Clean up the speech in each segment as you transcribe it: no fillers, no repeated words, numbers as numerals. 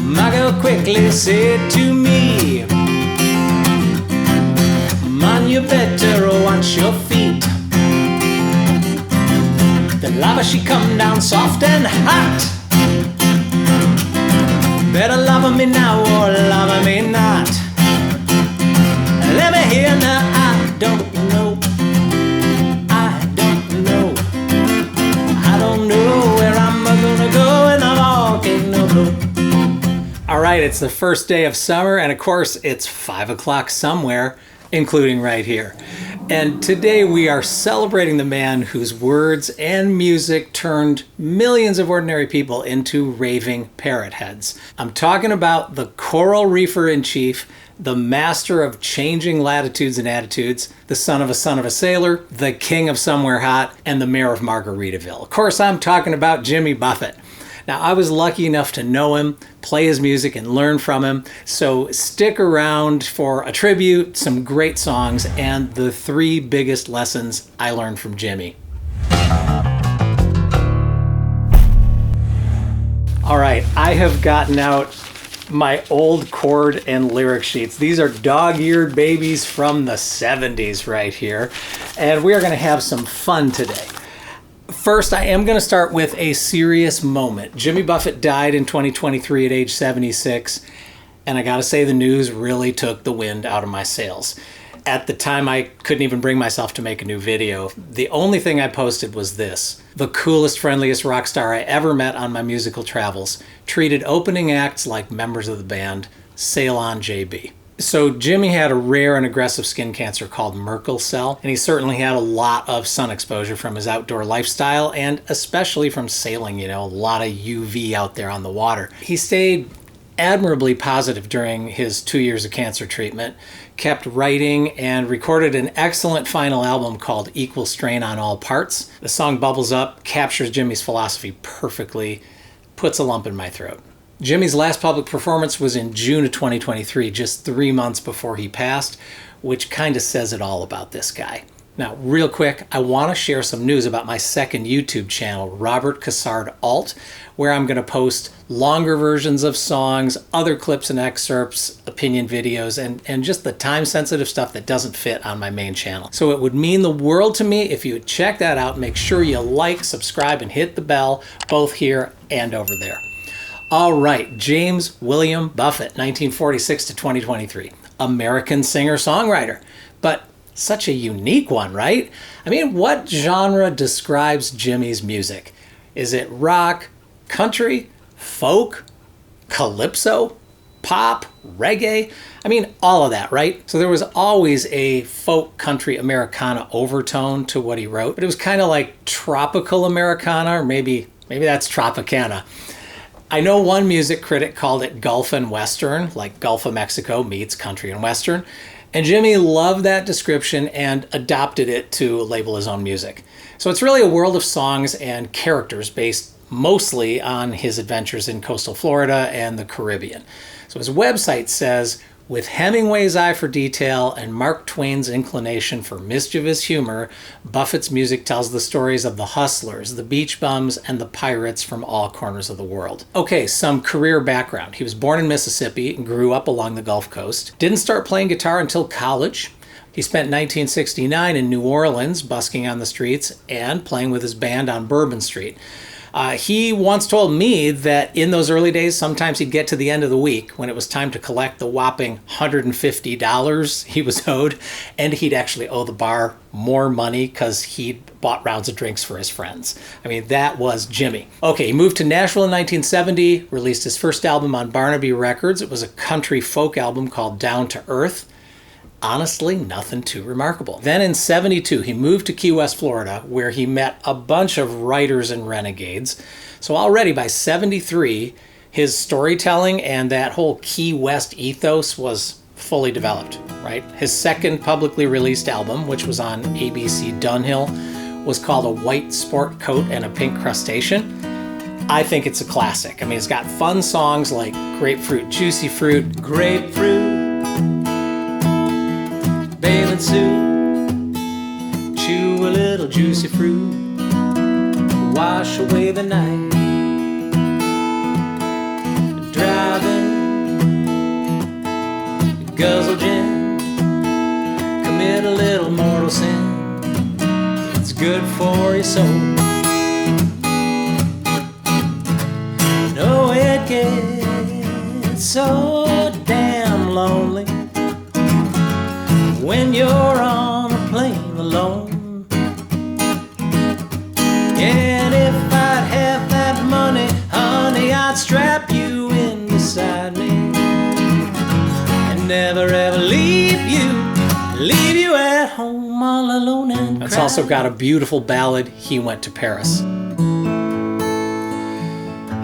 My girl quickly said to me, "Man, you better watch your feet. The lava, she come down soft and hot. Better love me now or love me not. Let me hear now, I don't know. I don't know. I don't know where I'm gonna go and I'm walking no blow." All right, it's the first day of summer, and of course it's 5 o'clock somewhere, including right here. And today we are celebrating the man whose words and music turned millions of ordinary people into raving parrot heads. I'm talking about the coral reefer in chief, the master of changing latitudes and attitudes, the son of a sailor, the king of somewhere hot, and the mayor of Margaritaville. Of course, I'm talking about Jimmy Buffett. Now, I was lucky enough to know him, play his music, and learn from him, so stick around for a tribute, some great songs, and the 3 biggest lessons I learned from Jimmy. All right, I have gotten out my old chord and lyric sheets. These are dog-eared babies from the 70s right here, and we are going to have some fun today. First, I am going to start with a serious moment. Jimmy Buffett died in 2023 at age 76, and I gotta say the news really took the wind out of my sails. At the time, I couldn't even bring myself to make a new video. The only thing I posted was this: the coolest, friendliest rock star I ever met on my musical travels treated opening acts like members of the band. Sail on, JB. So Jimmy had a rare and aggressive skin cancer called Merkel cell, and he certainly had a lot of sun exposure from his outdoor lifestyle, and especially from sailing, a lot of UV out there on the water. He stayed admirably positive during his 2 years of cancer treatment, kept writing, and recorded an excellent final album called Equal Strain on All Parts. The song Bubbles Up captures Jimmy's philosophy perfectly, puts a lump in my throat. Jimmy's last public performance was in June of 2023, just 3 months before he passed, which kind of says it all about this guy. Now, real quick, I want to share some news about my second YouTube channel, Robert Cassard Alt, where I'm going to post longer versions of songs, other clips and excerpts, opinion videos, and just the time-sensitive stuff that doesn't fit on my main channel. So it would mean the world to me if you would check that out. Make sure you like, subscribe, and hit the bell, both here and over there. All right, James William Buffett, 1946 to 2023, American singer-songwriter, but such a unique one, right? I mean, what genre describes Jimmy's music? Is it rock, country, folk, calypso, pop, reggae? I mean, all of that, right? So there was always a folk, country, Americana overtone to what he wrote, but it was kind of like tropical Americana, or maybe that's Tropicana. I know one music critic called it Gulf and Western, like Gulf of Mexico meets country and Western. And Jimmy loved that description and adopted it to label his own music. So it's really a world of songs and characters based mostly on his adventures in coastal Florida and the Caribbean. So his website says, with Hemingway's eye for detail and Mark Twain's inclination for mischievous humor, Buffett's music tells the stories of the hustlers, the beach bums, and the pirates from all corners of the world. Okay, some career background. He was born in Mississippi and grew up along the Gulf Coast. Didn't start playing guitar until college. He spent 1969 in New Orleans busking on the streets and playing with his band on Bourbon Street. He once told me that in those early days, sometimes he'd get to the end of the week when it was time to collect the whopping $150 he was owed, and he'd actually owe the bar more money because he'd bought rounds of drinks for his friends. I mean, that was Jimmy. Okay, he moved to Nashville in 1970, released his first album on Barnaby Records. It was a country folk album called Down to Earth. Honestly, nothing too remarkable. Then in 72, he moved to Key West, Florida, where he met a bunch of writers and renegades. So already by 73, his storytelling and that whole Key West ethos was fully developed, right? His second publicly released album, which was on ABC Dunhill, was called A White Sport Coat and a Pink Crustacean. I think it's a classic. I mean, it's got fun songs like Grapefruit, Juicy Fruit, Grapefruit, Bailing Sue, chew a little juicy fruit, wash away the night, driving said a little mortal sin, it's good for your soul. No, it gets so damn lonely when you're on a plane alone. And if I'd have that money, honey, I'd strap you in beside me and never ever leave you at home all alone and It's also got a beautiful ballad, He Went to Paris.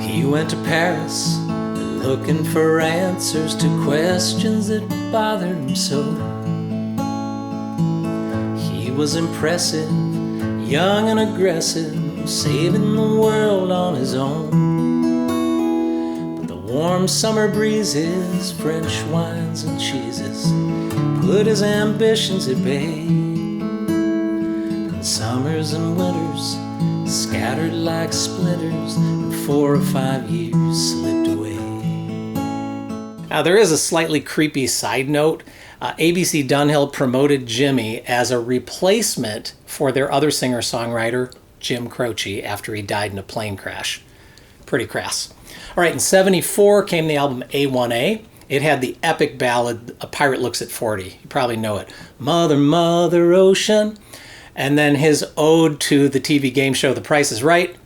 He went to Paris looking for answers to questions that bothered him so. He was impressive, young and aggressive, saving the world on his own. But the warm summer breezes, French wines and cheeses put his ambitions at bay. And summers and winters scattered like splinters, and 4 or 5 years slipped away. Now there is a slightly creepy side note. ABC Dunhill promoted Jimmy as a replacement for their other singer-songwriter, Jim Croce, after he died in a plane crash. Pretty crass. All right, in '74 came the album A1A. It had the epic ballad, A Pirate Looks at 40. You probably know it. Mother, Mother Ocean. And then his ode to the TV game show The Price is Right,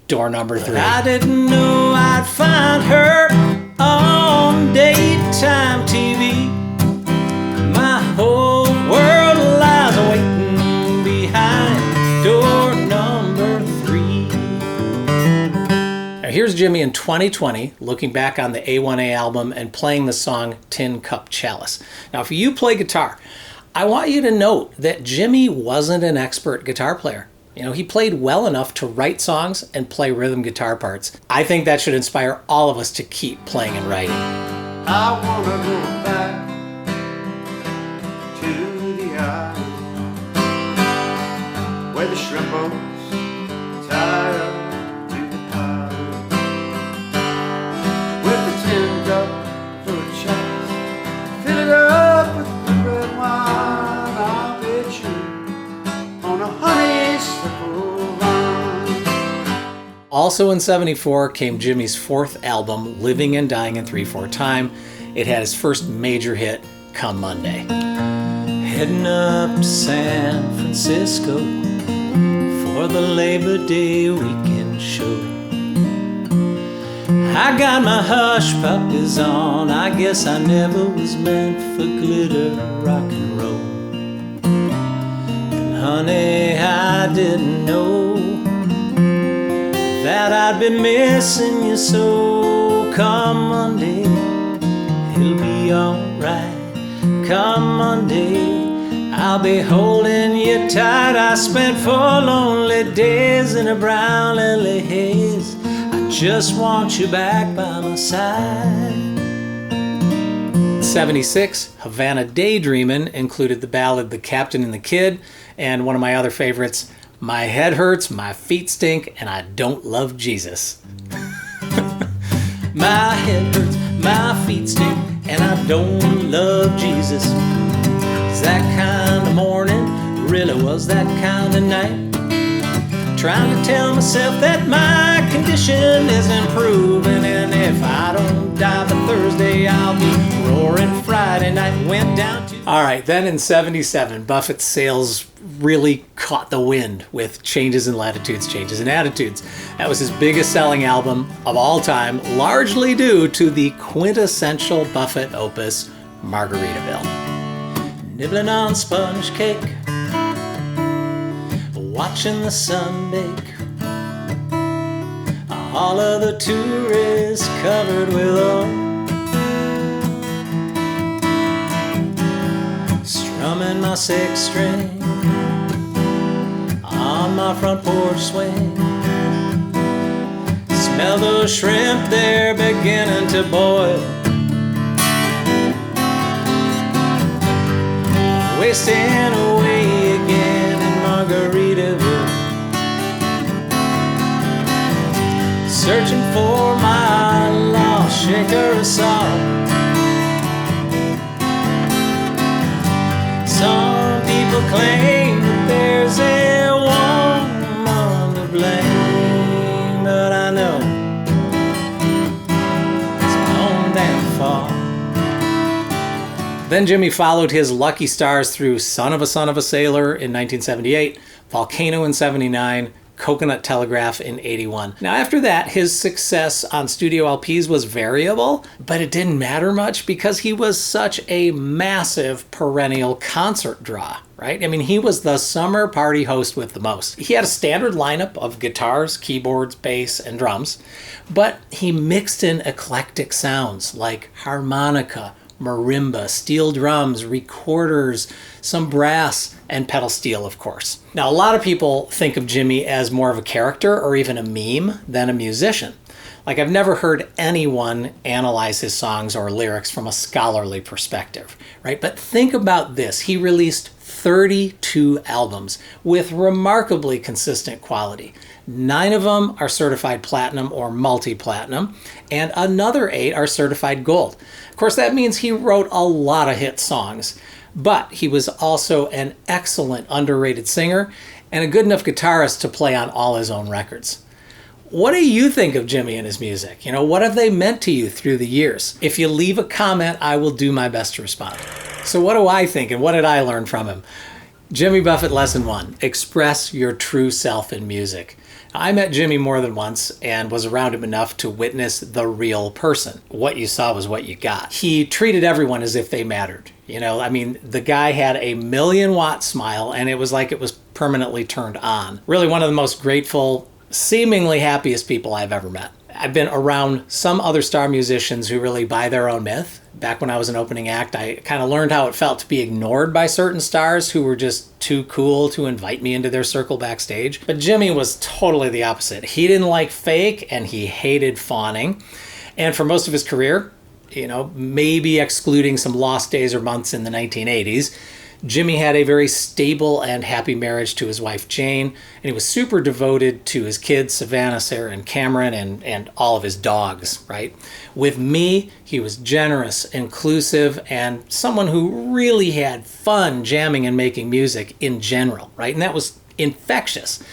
door number 3. But I didn't know I'd find her on daytime TV. My whole world lies waiting behind door number 3. Now here's Jimmy in 2020 looking back on the A1A album and playing the song Tin Cup Chalice. Now if you play guitar, I want you to note that Jimmy wasn't an expert guitar player. You know, he played well enough to write songs and play rhythm guitar parts. I think that should inspire all of us to keep playing and writing. I wanna go back to the island where the shrimp boats tied up to the pile, with the tin cup for a chalice, fill it up with the red wine. I'll bet you on a honeysuckle vine. Also in '74 came Jimmy's 4th album, Living and Dying in 3/4 Time. It had his first major hit, Come Monday. Heading up to San Francisco for the Labor Day weekend show. I got my hush puppies on, I guess I never was meant for glitter rock and roll. And honey, I didn't know that I'd be missing you so. Come Monday, it'll be alright. Come Monday, I'll be holding you tight. I spent 4 lonely days in a brown lily haze. I just want you back by my side. 76, Havana Daydreamin' included the ballad The Captain and the Kid, and one of my other favorites, My Head Hurts, My Feet Stink, and I Don't Love Jesus. My head hurts, my feet stink, and I don't love Jesus. It's that kind of morning, really was that kind of night. Trying to tell myself that my condition is improving, and if I don't die by Thursday, I'll be roaring Friday night. Went down to... All right, then in '77, Buffett's sales really caught the wind with Changes in Latitudes, Changes in Attitudes. That was his biggest selling album of all time, largely due to the quintessential Buffett opus, Margaritaville. Nibbling on sponge cake, watching the sun bake, all of the tourists covered with oil, strumming my 6th string on my front porch swing. Smell those shrimp, they're beginning to boil. Wasting away again in Margaritaville, searching for my lost shaker of salt. Some people people claim that there's a woman to blame, but I know it's my own damn fault. Then Jimmy followed his lucky stars through Son of a Sailor in 1978, Volcano in 79, Coconut Telegraph in 81. Now after that, his success on studio LPs was variable, but it didn't matter much because he was such a massive perennial concert draw, right? I mean, he was the summer party host with the most. He had a standard lineup of guitars, keyboards, bass, and drums, but he mixed in eclectic sounds like harmonica, marimba, steel drums, recorders, some brass, and pedal steel, of course. Now, a lot of people think of Jimmy as more of a character or even a meme than a musician. Like, I've never heard anyone analyze his songs or lyrics from a scholarly perspective, right? But think about this. He released 32 albums with remarkably consistent quality. 9 of them are certified platinum or multi-platinum, and another 8 are certified gold. Of course, that means he wrote a lot of hit songs, but he was also an excellent underrated singer and a good enough guitarist to play on all his own records. What do you think of Jimmy and his music? You know, what have they meant to you through the years? If you leave a comment, I will do my best to respond. So what do I think and what did I learn from him? Jimmy Buffett Lesson 1, express your true self in music. I met Jimmy more than once and was around him enough to witness the real person. What you saw was what you got. He treated everyone as if they mattered. You know, I mean, the guy had a 1,000,000-watt smile and it was like it was permanently turned on. Really one of the most grateful, seemingly happiest people I've ever met. I've been around some other star musicians who really buy their own myth. Back when I was an opening act, I kind of learned how it felt to be ignored by certain stars who were just too cool to invite me into their circle backstage. But Jimmy was totally the opposite. He didn't like fake and he hated fawning. And for most of his career, you know, maybe excluding some lost days or months in the 1980s, Jimmy had a very stable and happy marriage to his wife Jane, and he was super devoted to his kids, Savannah, Sarah, and Cameron, and all of his dogs, right? With me, he was generous, inclusive, and someone who really had fun jamming and making music in general, right? And that was infectious.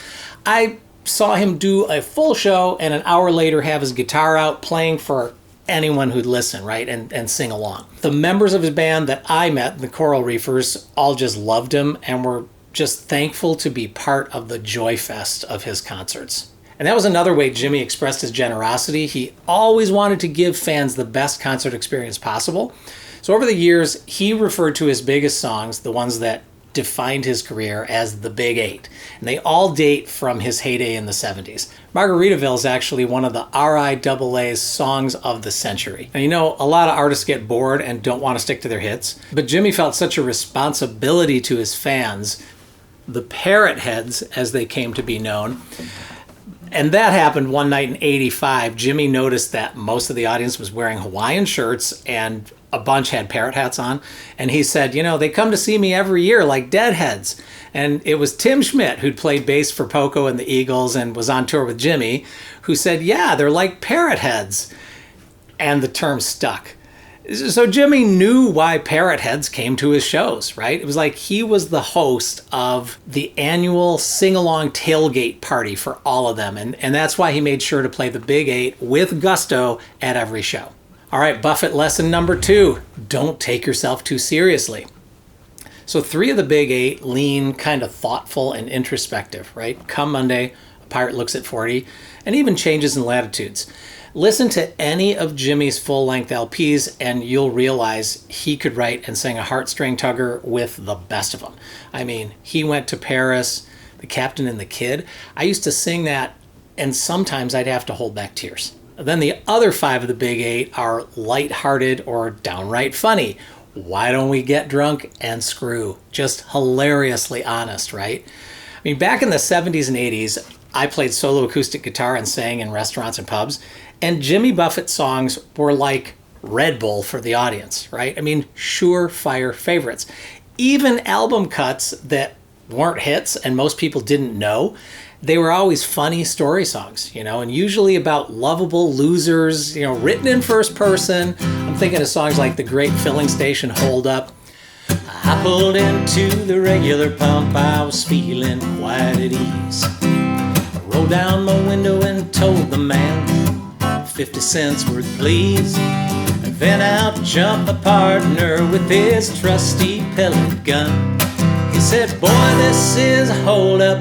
I saw him do a full show and an hour later have his guitar out playing for anyone who'd listen, right, and sing along. The members of his band that I met, the Coral Reefers, all just loved him and were just thankful to be part of the joy fest of his concerts. And that was another way Jimmy expressed his generosity. He always wanted to give fans the best concert experience possible. So over the years, he referred to his biggest songs, the ones that defined his career, as the Big 8. And they all date from his heyday in the 70s. Margaritaville is actually one of the RIAA's songs of the century. Now, you know, a lot of artists get bored and don't want to stick to their hits, but Jimmy felt such a responsibility to his fans, the Parrot Heads, as they came to be known. And that happened one night in '85. Jimmy noticed that most of the audience was wearing Hawaiian shirts and a bunch had parrot hats on. And he said, you know, they come to see me every year like deadheads. And it was Tim Schmidt, who'd played bass for Poco and the Eagles and was on tour with Jimmy, who said, yeah, they're like parrot heads. And the term stuck. So Jimmy knew why parrot heads came to his shows, right? It was like he was the host of the annual sing-along tailgate party for all of them. And that's why he made sure to play the Big 8 with gusto at every show. All right, Buffett lesson number 2, don't take yourself too seriously. So 3 of the Big 8 lean kind of thoughtful and introspective, right? Come Monday, A Pirate Looks at 40, and even Changes in Latitudes. Listen to any of Jimmy's full-length LPs and you'll realize he could write and sing a heartstring tugger with the best of them. I mean, He Went to Paris, The Captain and the Kid. I used to sing that and sometimes I'd have to hold back tears. Then the other 5 of the Big 8 are lighthearted or downright funny. Why Don't We Get Drunk and Screw? Just hilariously honest, right? I mean, back in the 70s and 80s, I played solo acoustic guitar and sang in restaurants and pubs, and Jimmy Buffett songs were like Red Bull for the audience, right? I mean, surefire favorites. Even album cuts that weren't hits and most people didn't know, they were always funny story songs, you know, and usually about lovable losers, you know, written in first person. I'm thinking of songs like The Great Filling Station Holdup. I pulled into the regular pump, I was feeling quite at ease. I rolled down my window and told the man, 50 cents worth please. And then out jumped my partner with his trusty pellet gun. He said, boy, this is a holdup,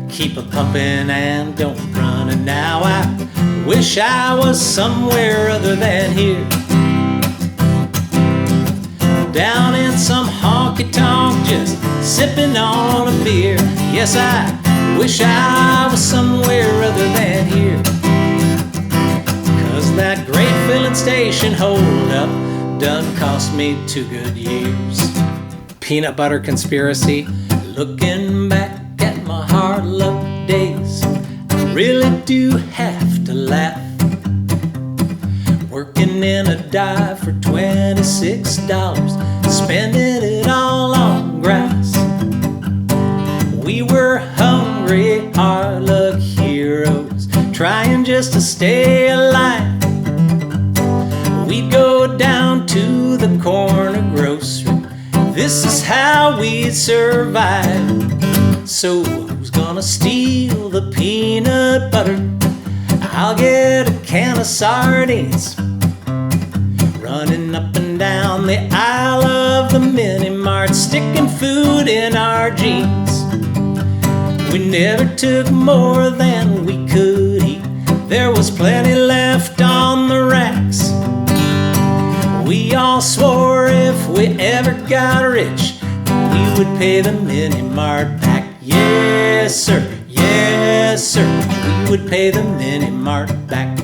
keep a pumping and don't run. And now I wish I was somewhere other than here, down in some honky-tonk just sipping on a beer. Yes, I wish I was somewhere other than here, 'cause that Great Filling Station Holdup done cost me 2 good years. Peanut butter conspiracy, looking back at my hard luck days, I really do have to laugh. Working in a dive for $26, spending it all on grass. We were hungry, hard luck heroes, trying just to stay alive. We'd go down to the corner grocery, this is how we'd survive. So who's gonna steal the peanut butter? I'll get a can of sardines. Running up and down the aisle of the mini-mart, sticking food in our jeans. We never took more than we could eat, there was plenty left on the racks. We all swore if we ever got rich, we would pay the mini-mart back. Yes, sir, yes, sir, we would pay the mini-mart back.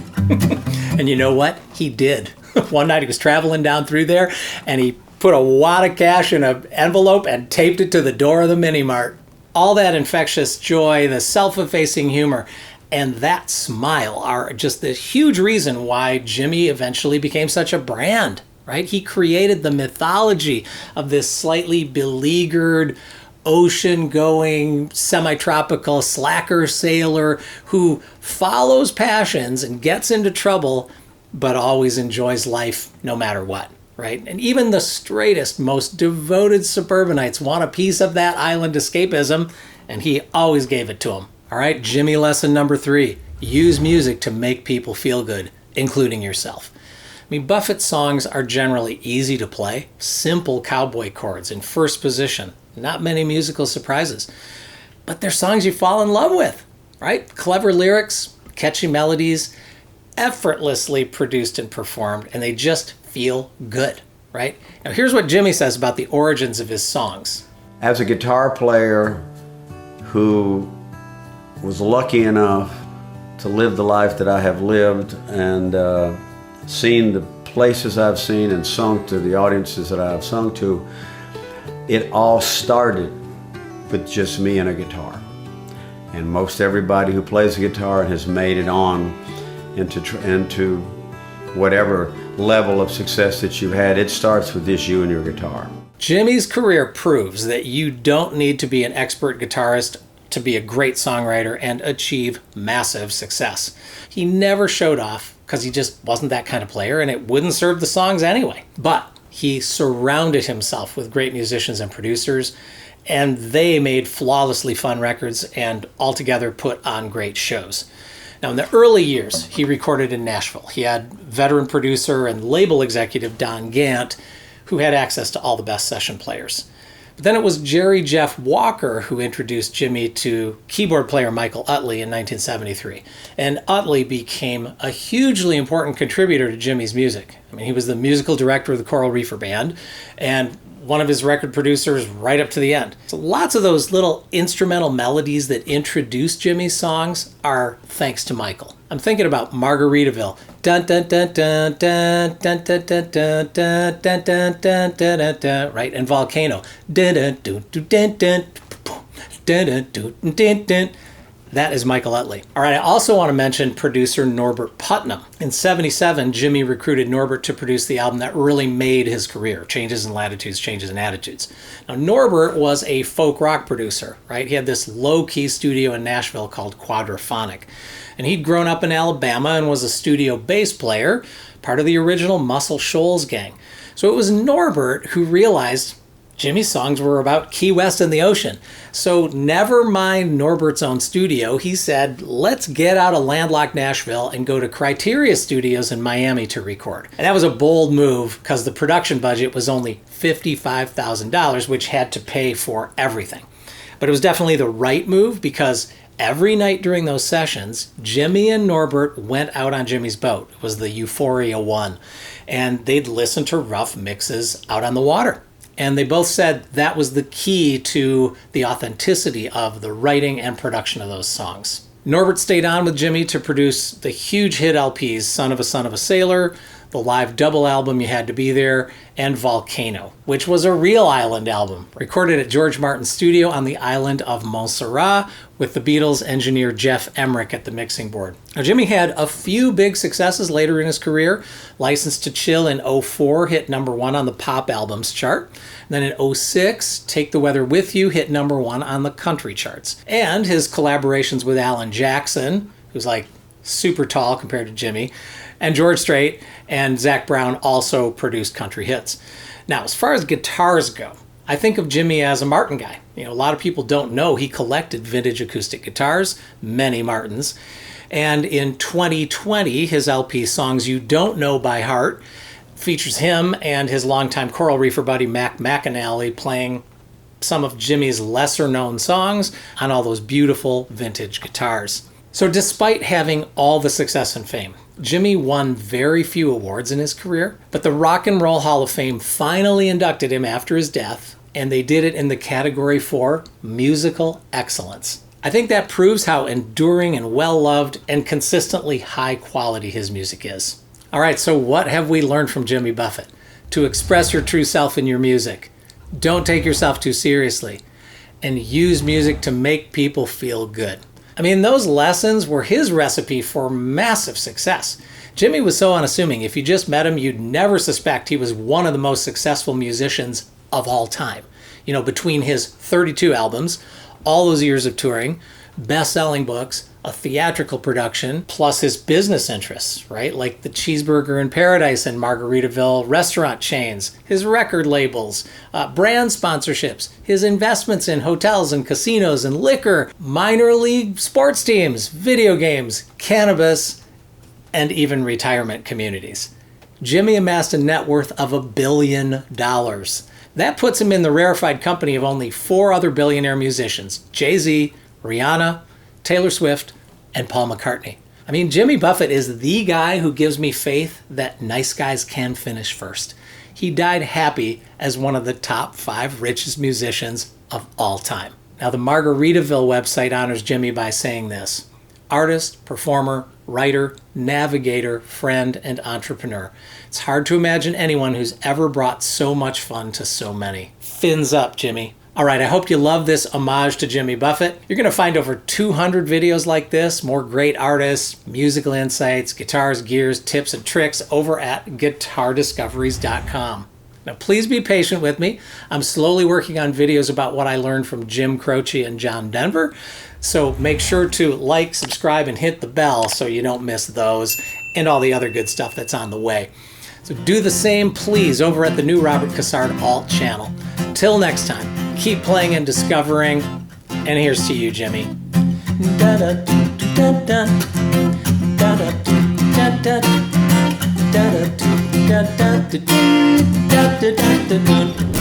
And you know what? He did. One night he was traveling down through there and he put a wad of cash in an envelope and taped it to the door of the mini-mart. All that infectious joy, the self-effacing humor, and that smile are just the huge reason why Jimmy eventually became such a brand, right? He created the mythology of this slightly beleaguered, ocean-going, semi-tropical slacker sailor who follows passions and gets into trouble, but always enjoys life no matter what, right? And even the straightest, most devoted suburbanites want a piece of that island escapism, and he always gave it to them. All right, Jimmy lesson number 3, use music to make people feel good, including yourself. I mean, Buffett's songs are generally easy to play, simple cowboy chords in first position, not many musical surprises, but they're songs you fall in love with, right? Clever lyrics, catchy melodies, effortlessly produced and performed, and they just feel good, right? Now here's what Jimmy says about the origins of his songs. As a guitar player who was lucky enough to live the life that I have lived and seen the places I've seen and sung to the audiences that I've sung to, it all started with just me and a guitar. And most everybody who plays the guitar and has made it on into whatever level of success that you've had, it starts with just you and your guitar. Jimmy's career proves that you don't need to be an expert guitarist to be a great songwriter and achieve massive success. He never showed off because he just wasn't that kind of player and it wouldn't serve the songs anyway. But he surrounded himself with great musicians and producers, and they made flawlessly fun records and altogether put on great shows. Now, in the early years, he recorded in Nashville. He had veteran producer and label executive Don Gant, who had access to all the best session players. But then it was Jerry Jeff Walker who introduced Jimmy to keyboard player Michael Utley in 1973. And Utley became a hugely important contributor to Jimmy's music. I mean, he was the musical director of the Coral Reefer Band and one of his record producers right up to the end. So lots of those little instrumental melodies that introduce Jimmy's songs are thanks to Michael. I'm thinking about Margaritaville. Dun dun dun dun dun dun dun dun dun dun dun dun dun dun dun, right? And Volcano. Dun dun dun dun dun dun dun dun dun. That is Michael Utley. All right, I also want to mention producer Norbert Putnam. In '77, Jimmy recruited Norbert to produce the album that really made his career, Changes in Latitudes, Changes in Attitudes. Now, Norbert was a folk rock producer, right? He had this low-key studio in Nashville called Quadraphonic. And he'd grown up in Alabama and was a studio bass player, part of the original Muscle Shoals gang. So it was Norbert who realized Jimmy's songs were about Key West and the ocean. So never mind Norbert's own studio, he said, let's get out of landlocked Nashville and go to Criteria Studios in Miami to record. And that was a bold move because the production budget was only $55,000, which had to pay for everything. But it was definitely the right move because every night during those sessions, Jimmy and Norbert went out on Jimmy's boat. It was the Euphoria 1. And they'd listen to rough mixes out on the water. And they both said that was the key to the authenticity of the writing and production of those songs. Norbert stayed on with Jimmy to produce the huge hit LPs, Son of a Sailor, the live double album You Had to Be There, and Volcano, which was a real island album, recorded at George Martin's studio on the island of Montserrat with the Beatles engineer Jeff Emmerich at the mixing board. Now, Jimmy had a few big successes later in his career. License to Chill in '04 hit #1 on the pop albums chart. And then in '06, Take the Weather With You hit #1 on the country charts. And his collaborations with Alan Jackson, who's like super tall compared to Jimmy, and George Strait and Zach Brown also produced country hits. Now, as far as guitars go, I think of Jimmy as a Martin guy. A lot of people don't know he collected vintage acoustic guitars, many Martins. And in 2020, his LP Songs You Don't Know by Heart features him and his longtime Coral Reefer buddy Mac McAnally playing some of Jimmy's lesser-known songs on all those beautiful vintage guitars. So despite having all the success and fame, Jimmy won very few awards in his career, but the Rock and Roll Hall of Fame finally inducted him after his death, and they did it in the category for musical excellence. I think that proves how enduring and well-loved and consistently high quality his music is. All right, so what have we learned from Jimmy Buffett? To express your true self in your music. Don't take yourself too seriously. And use music to make people feel good. I mean, those lessons were his recipe for massive success. Jimmy was so unassuming. If you just met him, you'd never suspect he was one of the most successful musicians of all time. Between his 32 albums, all those years of touring, best-selling books, a theatrical production, plus his business interests, right? Like the Cheeseburger in Paradise and Margaritaville restaurant chains, his record labels, brand sponsorships, his investments in hotels and casinos and liquor, minor league sports teams, video games, cannabis, and even retirement communities. Jimmy amassed a net worth of $1 billion. That puts him in the rarefied company of only 4 other billionaire musicians: Jay-Z, Rihanna, Taylor Swift, and Paul McCartney. I mean, Jimmy Buffett is the guy who gives me faith that nice guys can finish first. He died happy as one of the top 5 richest musicians of all time. Now, the Margaritaville website honors Jimmy by saying this: artist, performer, writer, navigator, friend, and entrepreneur. It's hard to imagine anyone who's ever brought so much fun to so many. Fins up, Jimmy. All right, I hope you love this homage to Jimmy Buffett. You're going to find over 200 videos like this, more great artists, musical insights, guitars, gears, tips, and tricks over at guitardiscoveries.com. Now, please be patient with me. I'm slowly working on videos about what I learned from Jim Croce and John Denver. So make sure to like, subscribe, and hit the bell so you don't miss those and all the other good stuff that's on the way. So do the same, please, over at the new Robert Cassard Alt channel. Till next time, keep playing and discovering. And here's to you, Jimmy. Da da da da da da da da da da da da da da da da da da.